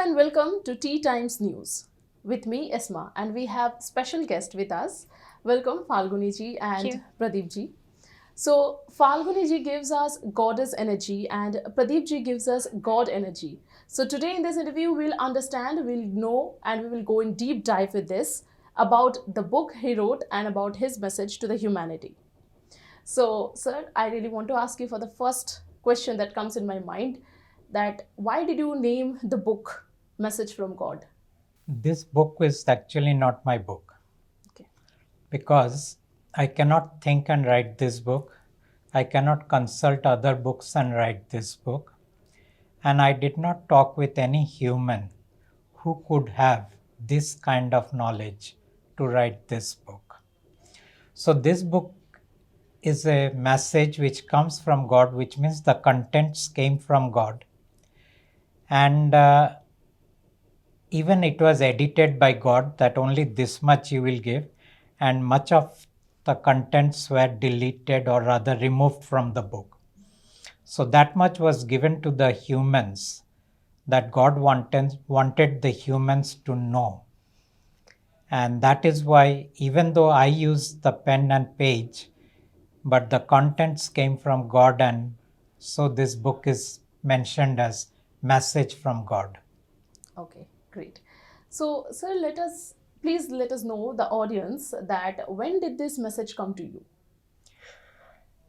and welcome to Tea Times News. With me, Esma, and we have special guest with us. Welcome, Falguni ji Thank and you. Pradeep ji. So, Falguni ji gives us goddess energy, and Pradeep ji gives us god energy. So, today in this interview, we'll understand, we'll know, and we will go in deep dive with this about the book he wrote and about his message to the humanity. So, sir, I really want to ask you for the first question that comes in my mind that why did you name the book Message from God? This book is actually not my book Okay. because I cannot think and write this book. I cannot consult other books and write this book. And I did not talk with any human who could have this kind of knowledge to write this book. So, this book is a message which comes from God, which means the contents came from God. And even it was edited by God that only this much you will give, and much of the contents were deleted or rather removed from the book. So that much was given to the humans that God wanted the humans to know. And that is why, even though I use the pen and page, but the contents came from God, and so this book is mentioned as Message from God. Okay, great. So, sir, please let us know the audience that when did this message come to you?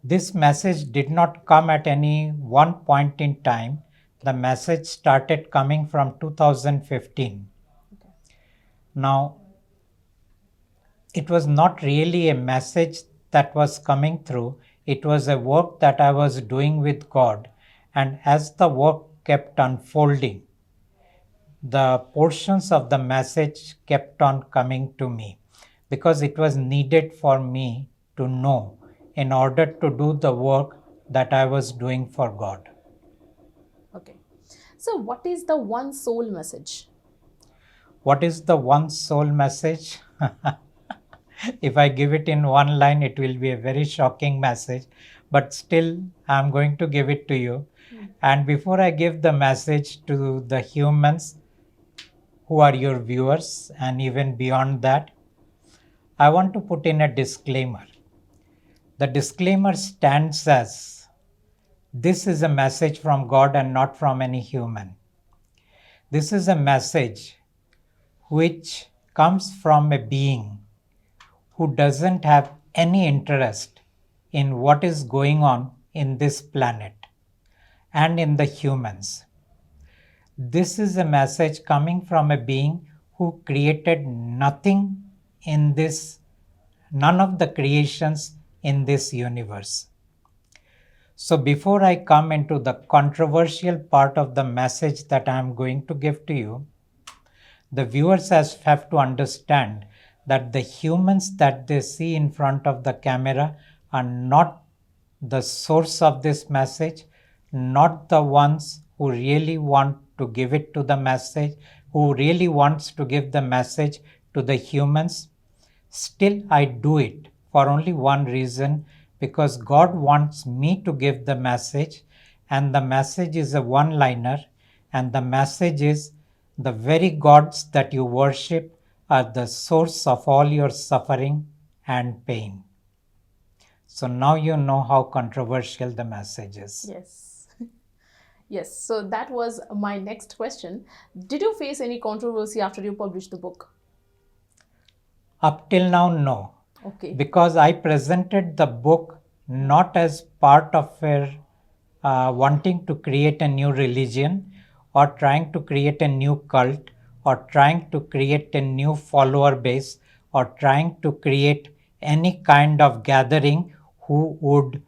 This message did not come at any one point in time. The message started coming from 2015. Okay. Now, it was not really a message that was coming through, it was a work that I was doing with God. And as the work kept unfolding, the portions of the message kept on coming to me because it was needed for me to know in order to do the work that I was doing for God. Okay. So, what is the one soul message? What is the one soul message? If I give it in one line, it will be a very shocking message, but still, I'm going to give it to you. And before I give the message to the humans who are your viewers, and even beyond that, I want to put in a disclaimer. The disclaimer stands as this is a message from God and not from any human. This is a message which comes from a being who doesn't have any interest in what is going on in this planet and in the humans. This is a message coming from a being who created nothing in this, none of the creations in this universe. So, before I come into the controversial part of the message that I am going to give to you, the viewers have to understand that the humans that they see in front of the camera are not the source of this message, not the ones who really want to give it to the message, who really wants to give the message to the humans. Still, I do it for only one reason, because God wants me to give the message, and the message is a one liner, and the message is the very gods that you worship are the source of all your suffering and pain. So now you know how controversial the message is. Yes. Yes. So, that was my next question. Did you face any controversy after you published the book? Up till now, no. Okay. Because I presented the book not as part of a wanting to create a new religion or trying to create a new cult or trying to create a new follower base or trying to create any kind of gathering who would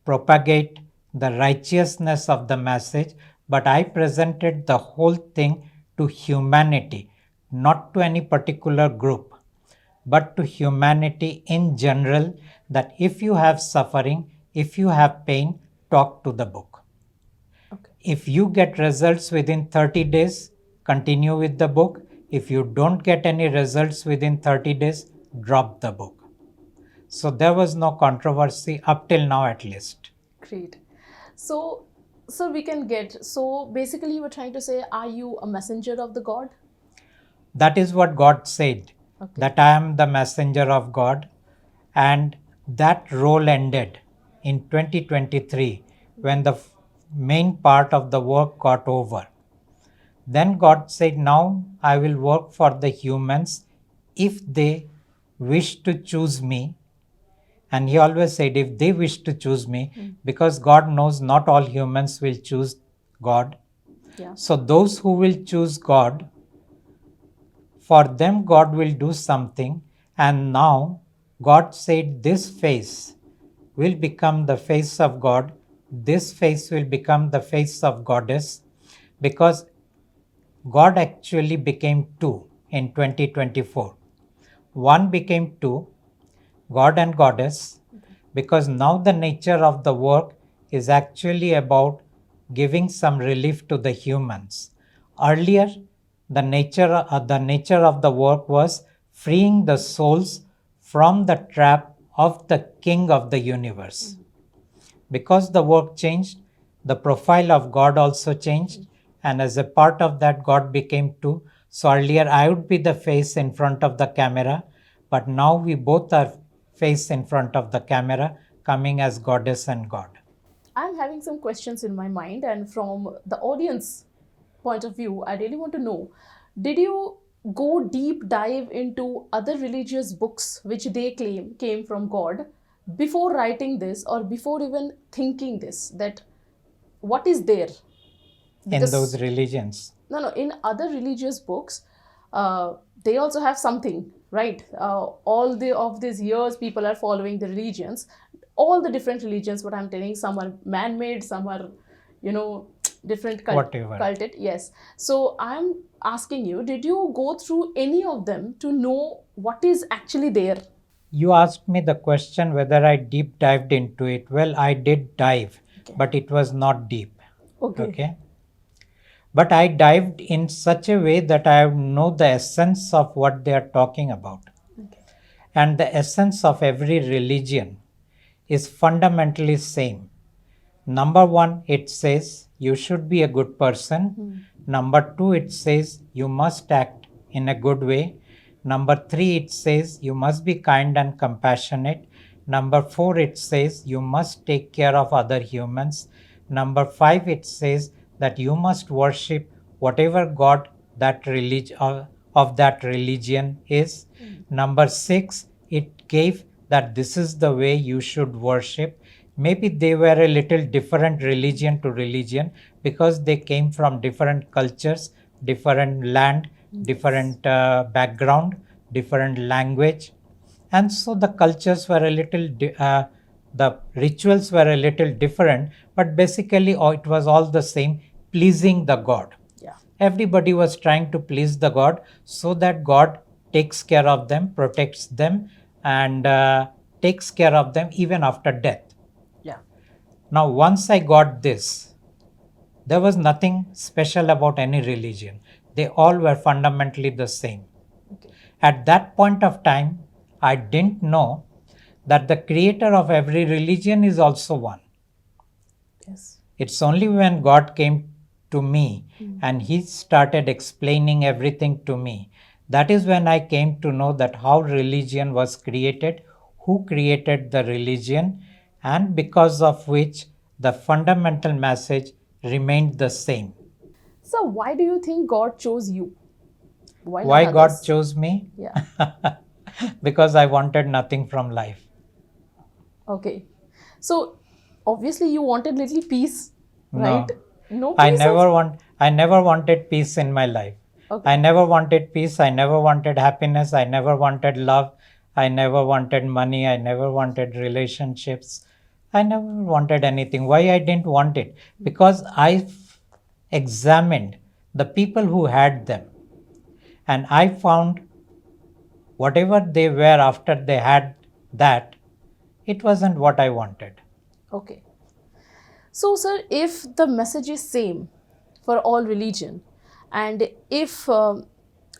propagate the righteousness of the message, but I presented the whole thing to humanity, not to any particular group, but to humanity in general, that if you have suffering, if you have pain, talk to the book. Okay. If you get results within 30 days, continue with the book. If you don't get any results within 30 days, drop the book. So there was no controversy up till now, at least. Great. So, So we can get, so basically you were trying to say, are you a messenger of the God? That is what God said, Okay. that I am the messenger of God. And that role ended in 2023 when the main part of the work got over. Then God said, now I will work for the humans if they wish to choose me. And he always said, if they wish to choose me, because God knows not all humans will choose God. Yeah. So those who will choose God, for them God will do something. And now God said, this face will become the face of God. This face will become the face of Goddess, because God actually became two in 2024. One became two, God and Goddess, because now the nature of the work is actually about giving some relief to the humans. Earlier, the nature of the work was freeing the souls from the trap of the king of the universe. Because the work changed, the profile of God also changed, and as a part of that, God became two. So earlier I would be the face in front of the camera, but now we both are face in front of the camera, coming as Goddess and God. I'm having some questions in my mind, and from the audience point of view, I really want to know, did you go deep dive into other religious books which they claim came from God before writing this, or before even thinking this, that what is there? In Because those religions, no, in other religious books, they also have something, right? All the of these years, people are following the religions, all the different religions. What I'm telling, some are man-made, some are, you know, different whatever. culted. Yes. So I'm asking you, did you go through any of them to know what is actually there? You asked me the question whether I deep dived into it. Well, I did dive, Okay. but it was not deep. Okay. Okay. But I dived in such a way that I know the essence of what they are talking about. Okay. And the essence of every religion is fundamentally same. Number one, it says you should be a good person. Number two, it says you must act in a good way. Number three, it says you must be kind and compassionate. Number four, it says you must take care of other humans. Number five, it says that you must worship whatever God that of that religion is. Number six, it gave that this is the way you should worship. Maybe they were a little different religion to religion, because they came from different cultures, different land, different background, different language. And so the cultures were a little, the rituals were a little different, but basically it was all the same, pleasing the God. Yeah. Everybody was trying to please the God, so that God takes care of them, protects them, and takes care of them even after death. Yeah. Now, once I got this, there was nothing special about any religion. They all were fundamentally the same. Okay. At that point of time, I didn't know that the creator of every religion is also one. Yes. It's only when God came to me and he started explaining everything to me, that is when I came to know that how religion was created, who created the religion, and because of which the fundamental message remained the same. So why do you think God chose you? Why not Why God others? chose me? Yeah. Because I wanted nothing from life. Okay. So obviously you wanted little peace, right? No. No I peace never also? want I never wanted peace in my life. Okay. I never wanted peace, I never wanted happiness, I never wanted love, I never wanted money, I never wanted relationships. I never wanted anything. Why I didn't want it? Because I examined the people who had them, and I found whatever they were after they had that, it wasn't what I wanted. Okay. So, sir, if the message is same for all religion, and if I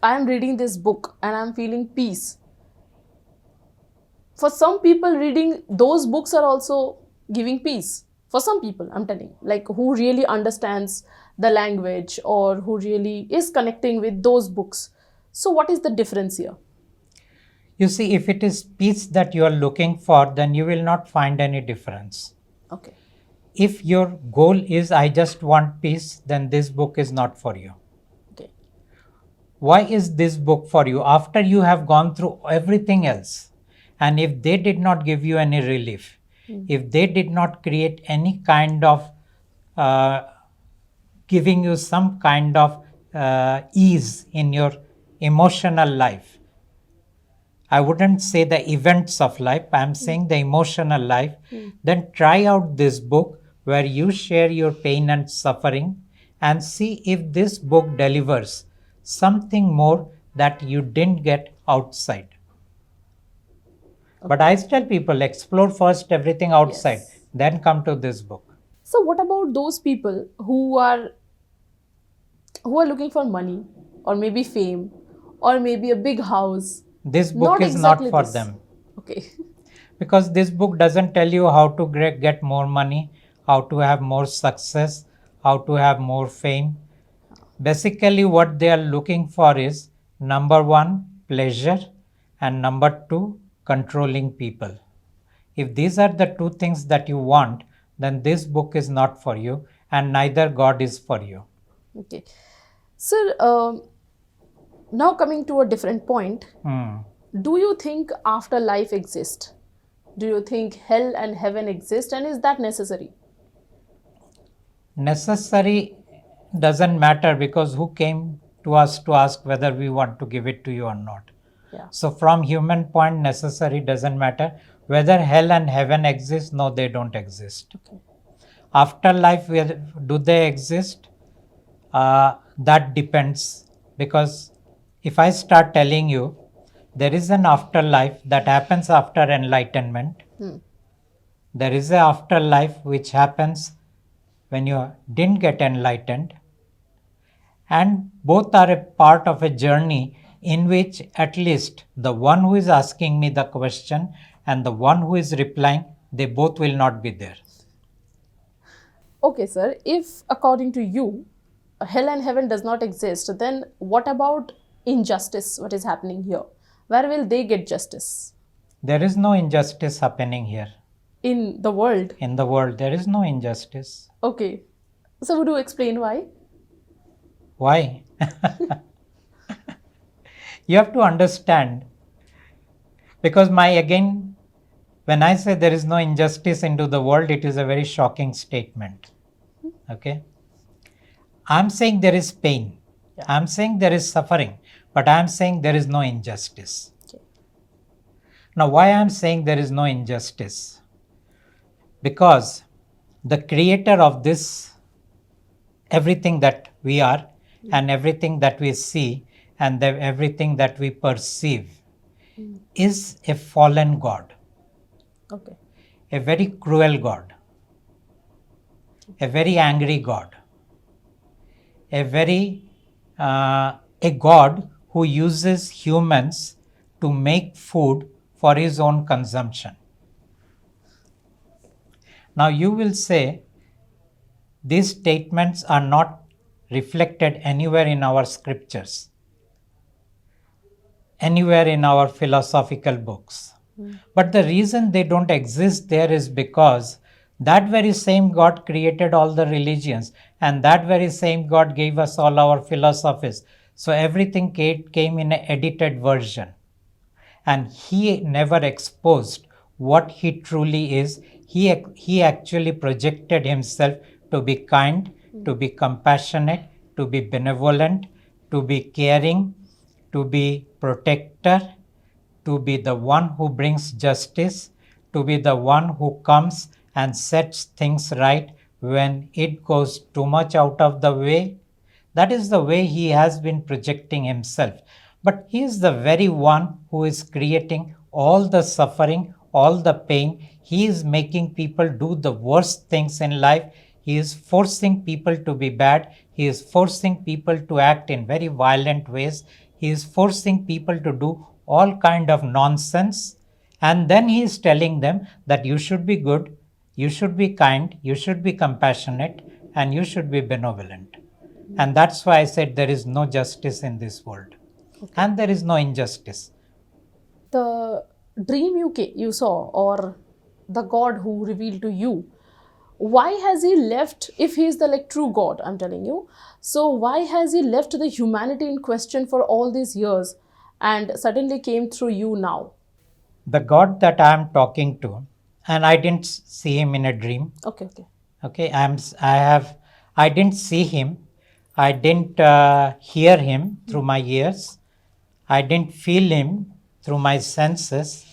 am reading this book and I'm feeling peace, for some people reading those books are also giving peace. For some people, I'm telling, like who really understands the language or who really is connecting with those books. So what is the difference here? You see, if it is peace that you are looking for, then you will not find any difference. Okay. If your goal is, I just want peace, then this book is not for you. Okay. Why is this book for you? After you have gone through everything else, and if they did not give you any relief, if they did not create any kind of uh, giving you some kind of ease in your emotional life, I wouldn't say the events of life, I'm saying the emotional life, then try out this book where you share your pain and suffering and see if this book delivers something more that you didn't get outside. But I tell people explore first everything outside, Yes. then come to this book. So what about those people who are looking for money or maybe fame or maybe a big house? This book is exactly not for this. them. Okay. Because this book doesn't tell you how to get more money, how to have more success, how to have more fame. Basically, what they are looking for is number one, pleasure, and number two, controlling people. If these are the two things that you want, then this book is not for you, and neither God is for you. Okay. Sir, now coming to a different point, do you think afterlife exists? Do you think hell and heaven exist, and is that necessary? Necessary doesn't matter, because who came to us to ask whether we want to give it to you or not? Yeah. So from human point, necessary doesn't matter. Whether hell and heaven exist, no, they don't exist. Okay. Afterlife, do they exist? That depends, because if I start telling you there is an afterlife that happens after enlightenment, there is an afterlife which happens when you didn't get enlightened, and both are a part of a journey in which at least the one who is asking me the question and the one who is replying, they both will not be there. Okay, sir. If according to you, hell and heaven does not exist, then what about injustice? What is happening here? Where will they get justice? There is no injustice happening here. In the world? In the world, there is no injustice. Okay. So would you explain why? Why? You have to understand, because when I say there is no injustice into the world, it is a very shocking statement. Okay? I'm saying there is pain. Yeah. I'm saying there is suffering, but I'm saying there is no injustice. Okay. Now, why I'm saying there is no injustice? Because the creator of this, everything that we are and everything that we see and everything that we perceive is a fallen God. Okay. A very cruel God, a very angry God, a God who uses humans to make food for his own consumption. Now you will say these statements are not reflected anywhere in our scriptures, anywhere in our philosophical books. But the reason they don't exist there is because that very same God created all the religions, and that very same God gave us all our philosophies. So everything came in an edited version. And he never exposed what he truly is. He actually projected himself to be kind, to be compassionate, to be benevolent, to be caring, to be protector, to be the one who brings justice, to be the one who comes and sets things right when it goes too much out of the way. That is the way he has been projecting himself. But he is the very one who is creating all the suffering, all the pain. He is making people do the worst things in life. He is forcing people to be bad. He is forcing people to act in very violent ways. He is forcing people to do all kind of nonsense. And then he is telling them that you should be good, You should be kind, you should be compassionate, and you should be benevolent. And that's why I said there is no justice in this world. Okay. And there is no injustice. The dream you saw, or the God who revealed to you, why has he left, if he is the like true God, I'm telling you, so why has he left the humanity in question for all these years and suddenly came through you now? The God that I am talking to, and I didn't see him in a dream. Okay, okay. Okay, I didn't see him. I didn't hear him through my ears. I didn't feel him through my senses,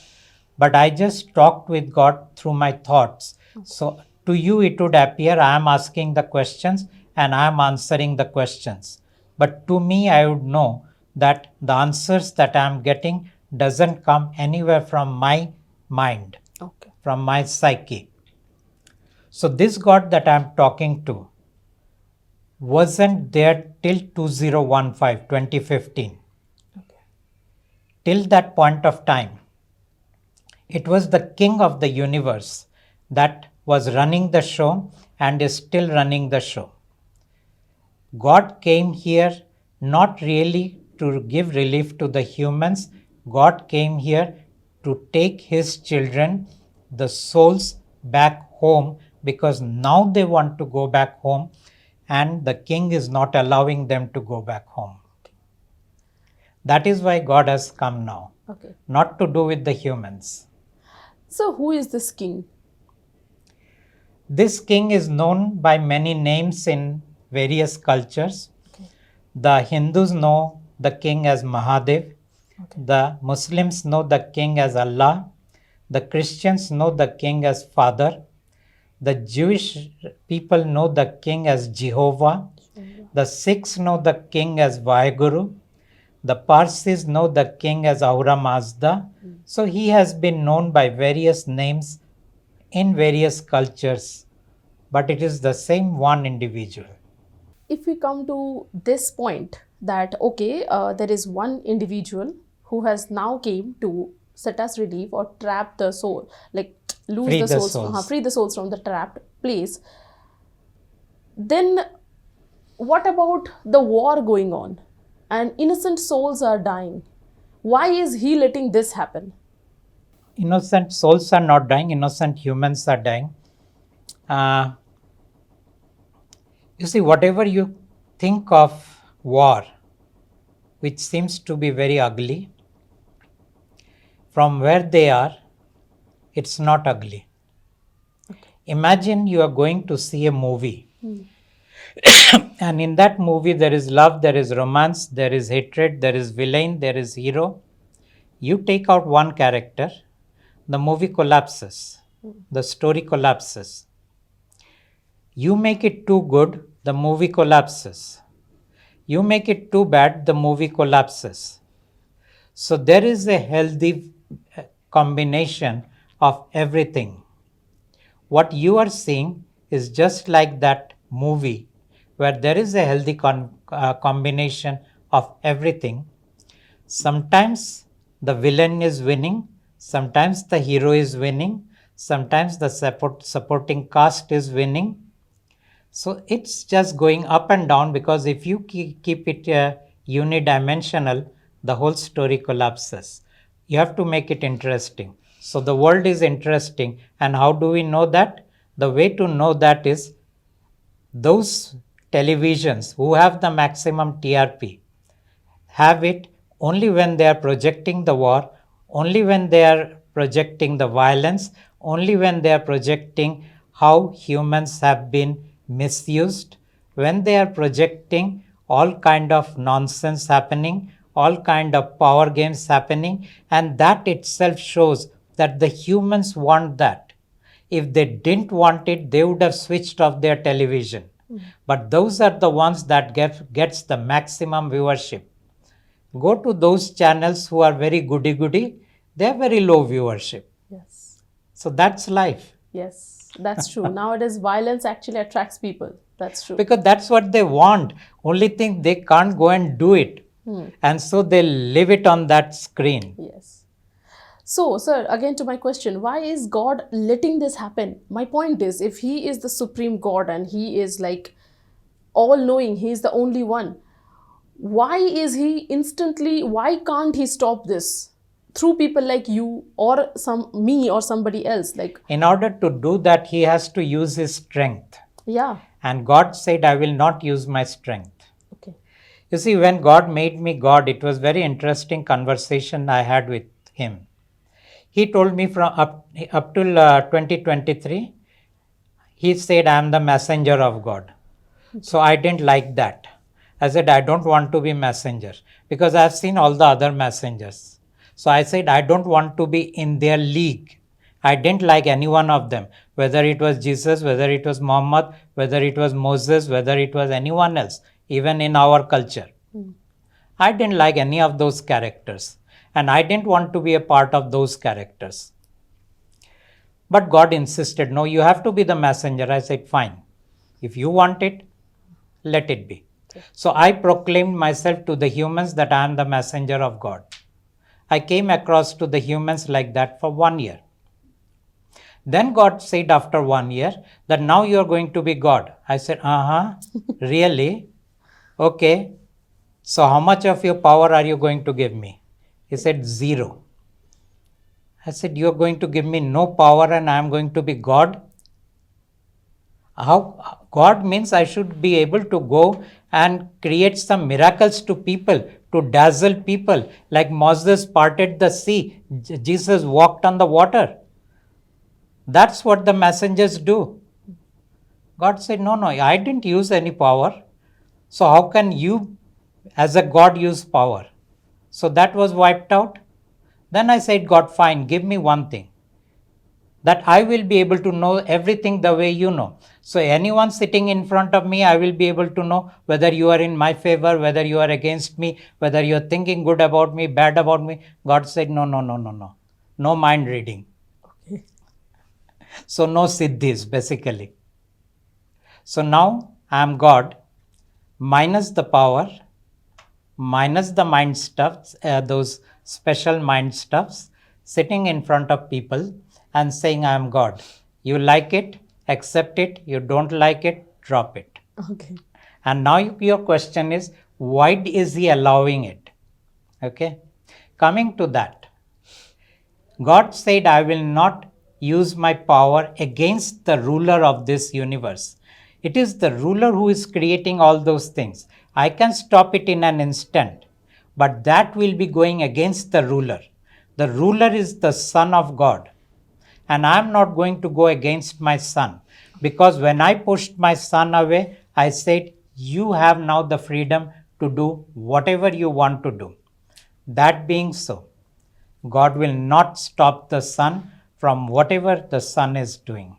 but I just talked with God through my thoughts. So to you, it would appear I am asking the questions and I am answering the questions. But to me, I would know that the answers that I am getting doesn't come anywhere from my mind, Okay. from my psyche. So this God that I am talking to wasn't there till 2015. Okay. Till that point of time, it was the king of the universe that was running the show and is still running the show. God came here not really to give relief to the humans. God came here to take his children, the souls, back home, because now they want to go back home and the king is not allowing them to go back home. That is why God has come now. Okay. Not to do with the humans. So who is this king? This king is known by many names in various cultures. Okay. The Hindus know the king as Mahadev. Okay. The Muslims know the king as Allah. The Christians know the king as Father. The Jewish people know the king as Jehovah. The Sikhs know the king as Vaheguru. The Parsis know the king as Ahura Mazda. So he has been known by various names in various cultures, but it is the same one individual. If we come to this point that, okay, there is one individual who has now came to set us relief or trap the soul, like lose Free the the souls, souls. free the souls from the trapped place, then what about the war going on and innocent souls are dying? Why is he letting this happen? Innocent souls are not dying, innocent humans are dying. You see, whatever you think of war, which seems to be very ugly, from where they are, it's not ugly. Okay. Imagine you are going to see a movie. And in that movie, there is love, there is romance, there is hatred, there is villain, there is hero. You take out one character, the movie collapses, the story collapses. You make it too good, the movie collapses. You make it too bad, the movie collapses. So there is a healthy combination of everything. What you are seeing is just like that movie where there is a healthy combination of everything. Sometimes the villain is winning, sometimes the hero is winning, sometimes the supporting cast is winning. So it's just going up and down, because if you keep it unidimensional, the whole story collapses. You have to make it interesting. So the world is interesting. And how do we know that? The way to know that is those televisions who have the maximum TRP have it only when they are projecting the war, only when they are projecting the violence, only when they are projecting how humans have been misused, when they are projecting all kind of nonsense happening, all kind of power games happening, and that itself shows that the humans want that. If they didn't want it, they would have switched off their television. But those are the ones that gets the maximum viewership. Go to those channels who are very goody-goody, they have very low viewership. Yes. So that's life. Yes, that's true. Nowadays, violence actually attracts people. That's true. Because that's what they want. Only thing they can't go and do it. And so they live it on that screen. Yes. So, sir, again to my question, why is God letting this happen? My point is, if He is the supreme God and He is like all knowing, He is the only one, why is He instantly, why can't He stop this through people like you or some me or somebody else? Like, In order to do that, he has to use his strength. yeah, And God said, I will not use my strength. okay, You see, when God made me God, it was very interesting conversation I had with him. He told me from up till 2023, he said, I am the messenger of God. So I didn't like that. I said, I don't want to be messenger because I've seen all the other messengers. So I said, I don't want to be in their league. I didn't like any one of them, whether it was Jesus, whether it was Muhammad, whether it was Moses, whether it was anyone else, even in our culture. I didn't like any of those characters, and I didn't want to be a part of those characters. But God insisted, no, you have to be the messenger. I said, fine. If you want it, let it be. So I proclaimed myself to the humans that I am the messenger of God. I came across to the humans like that for 1 year. Then God said after 1 year that now you are going to be God. I said, really? Okay. So how much of your power are you going to give me? He said, 0. I said, you are going to give me no power and I am going to be God? How God means I should be able to go and create some miracles to people, to dazzle people, like Moses parted the sea, Jesus walked on the water. That's what the messengers do. God said, no, I didn't use any power. So how can you as a God use power? So that was wiped out. Then I said, God, fine, give me one thing, that I will be able to know everything the way you know. So anyone sitting in front of me, I will be able to know whether you are in my favor, whether you are against me, whether you are thinking good about me, bad about me. God said, no. No mind reading. okay, So no siddhis, basically. So now I am God, minus the power, minus the mind stuffs, those special mind stuffs, sitting in front of people and saying, I am God. You like it, accept it. You don't like it, drop it. okay, And now your question is, why is he allowing it? Okay. Coming to that, God said, I will not use my power against the ruler of this universe. It is the ruler who is creating all those things. I can stop it in an instant, but that will be going against the ruler. The ruler is the Son of God. And I am not going to go against my son, because when I pushed my son away, I said, you have now the freedom to do whatever you want to do. That being so, God will not stop the Son from whatever the Son is doing.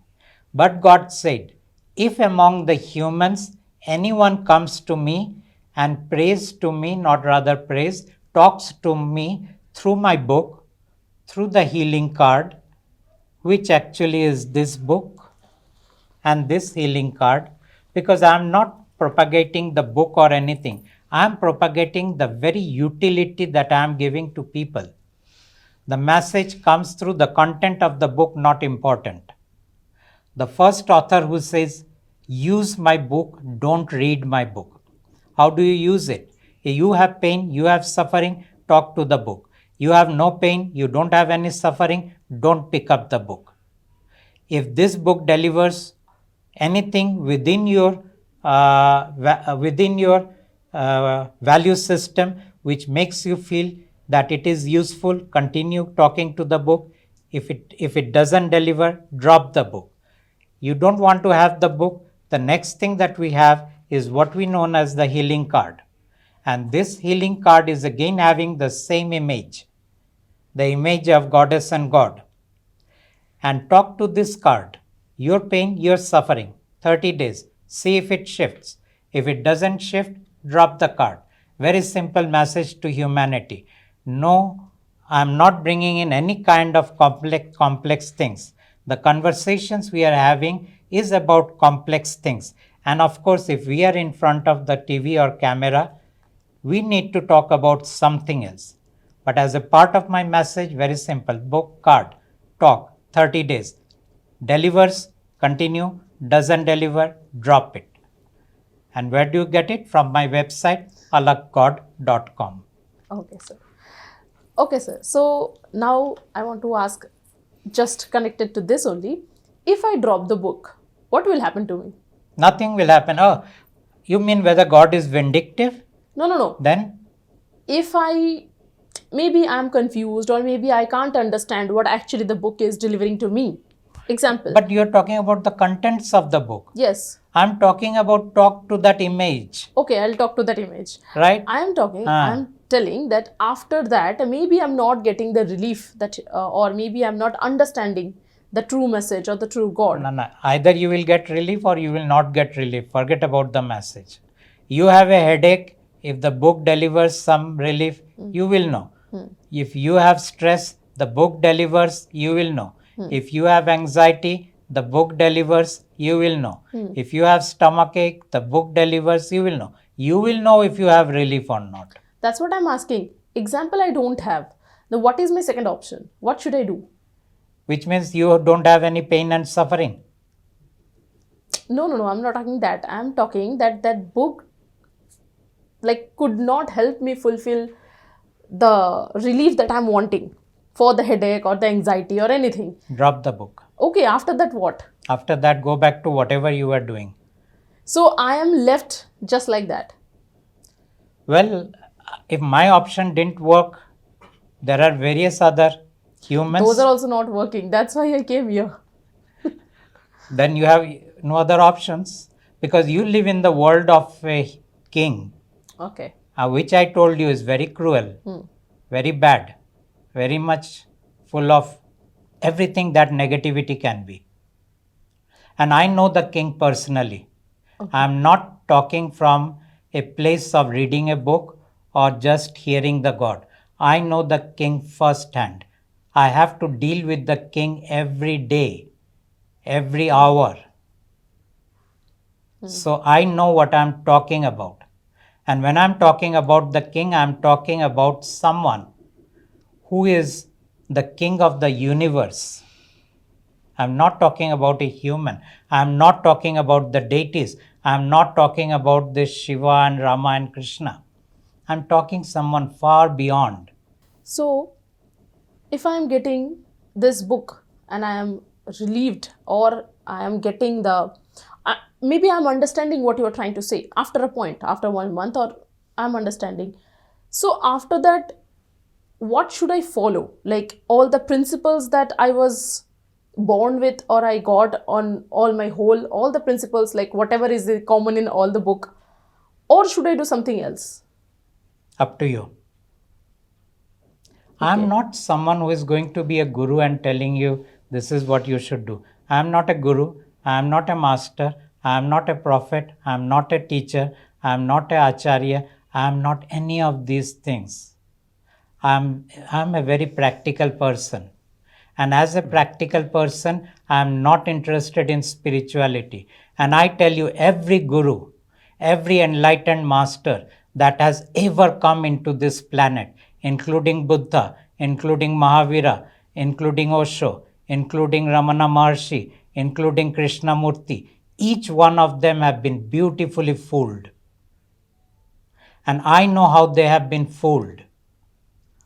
But God said, if among the humans anyone comes to me and prays to me, not rather prays, talks to me through my book, through the healing card, which actually is this book and this healing card, because I am not propagating the book or anything. I am propagating the very utility that I am giving to people. The message comes through the content of the book, not important. The first author who says, use my book, don't read my book. How do you use it? You have pain, you have suffering, talk to the book. You have no pain, you don't have any suffering, don't pick up the book. If this book delivers anything within your value system which makes you feel that it is useful, continue talking to the book. If it doesn't deliver, drop the book. You don't want to have the book. The next thing that we have is what we know as the healing card, and this healing card is again having the same image, the image of goddess and god. And talk to this card. Your pain, your suffering, 30 days. See if it shifts. If it doesn't shift, drop the card. Very simple message to humanity. No, I'm not bringing in any kind of complex things. The conversations we are having is about complex things. And of course, if we are in front of the TV or camera, we need to talk about something else. But as a part of my message, very simple: book, card, talk, 30 days. Delivers, continue, doesn't deliver, drop it. And where do you get it? From my website, alaggod.com. Okay, sir. Okay, sir. So now I want to ask, just connected to this only, if I drop the book, what will happen to me? Nothing will happen. Oh, you mean whether God is vindictive? No, no, no. Then If maybe I'm confused, or maybe I can't understand what actually the book is delivering to me. Example. but you're talking about the contents of the book. Yes. I'm talking about talk to that image, Okay, I'll talk to that image. right? I'm telling that after that, maybe I'm not getting the relief that, or maybe I'm not understanding the true message or the true God. No. Either you will get relief or you will not get relief. Forget about the message. You have a headache. If the book delivers some relief, you will know. If you have stress, the book delivers, you will know. If you have anxiety, the book delivers, you will know. If you have stomachache, the book delivers, you will know. You will know if you have relief or not. That's what I'm asking. Example, I don't have. Now, what is my second option? What should I do? Which means you don't have any pain and suffering. No, I'm not talking that. I'm talking that book could not help me fulfill the relief that I'm wanting for the headache or the anxiety or anything. Drop the book. Okay, after that what? After that, go back to whatever you were doing. So I am left just like that. Well, if my option didn't work, there are various other humans. Those are also not working. That's why I came here. Then you have no other options, because you live in the world of a king, Okay. which I told you is very cruel, very bad, very much full of everything that negativity can be. And I know the king personally. Okay. I am not talking from a place of reading a book or just hearing the God. I know the king firsthand. I have to deal with the king every day, every hour. So I know what I'm talking about. And when I'm talking about the king, I'm talking about someone who is the king of the universe. I'm not talking about a human. I'm not talking about the deities. I'm not talking about this Shiva and Rama and Krishna. I'm talking someone far beyond. So if I am getting this book and I am relieved, or I am getting maybe I'm understanding what you are trying to say after a point, after 1 month, or I'm understanding. So after that, what should I follow? Like all the principles that I was born with, or I got on all the principles, like whatever is common in all the book, or should I do something else? Up to you. I'm not someone who is going to be a guru and telling you this is what you should do. I'm not a guru. I'm not a master. I'm not a prophet. I'm not a teacher. I'm not a acharya. I'm not any of these things. I'm a very practical person. And as a practical person, I'm not interested in spirituality. And I tell you, every guru, every enlightened master that has ever come into this planet, including Buddha, including Mahavira, including Osho, including Ramana Maharshi, including Krishnamurti, each one of them have been beautifully fooled. And I know how they have been fooled.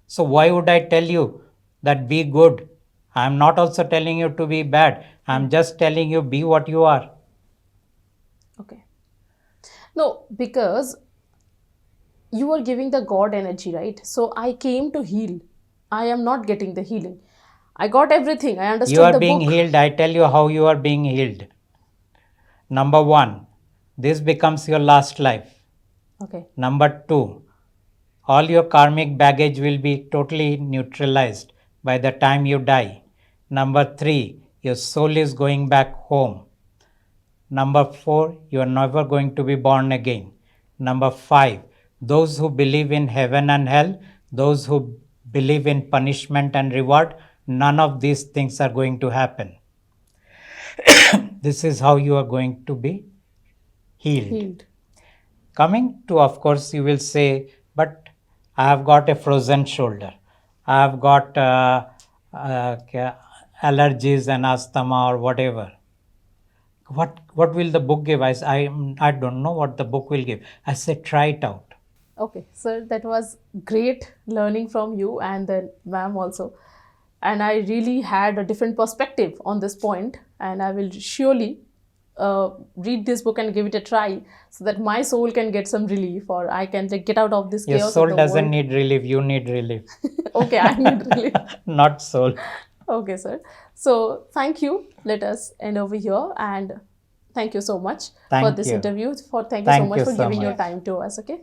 So why would I tell you that be good? I'm not also telling you to be bad. I'm just telling you be what you are. Okay. No, because you are giving the God energy, right? So I came to heal. I am not getting the healing. I got everything. I understood You are the being book. healed. I tell you how you are being healed. Number one, this becomes your last life. Okay. Number two, all your karmic baggage will be totally neutralized by the time you die. Number three, your soul is going back home. Number four, you are never going to be born again. Number five, those who believe in heaven and hell, those who believe in punishment and reward, none of these things are going to happen. This is how you are going to be healed. Coming to, of course, you will say, but I have got a frozen shoulder. I've got allergies and asthma or whatever. What will the book give? I don't know what the book will give. I said, try it out. Okay, sir, that was great learning from you and then ma'am also. And I really had a different perspective on this point, and I will surely read this book and give it a try so that my soul can get some relief or I can like, get out of this Your chaos soul of the doesn't world. need relief, you need relief. Okay, I need relief. Not soul. Okay, sir. So thank you. Let us end over here, and thank you so much for Thank this you. interview. Thank you so Thank much you for so giving your much. time to us. Okay.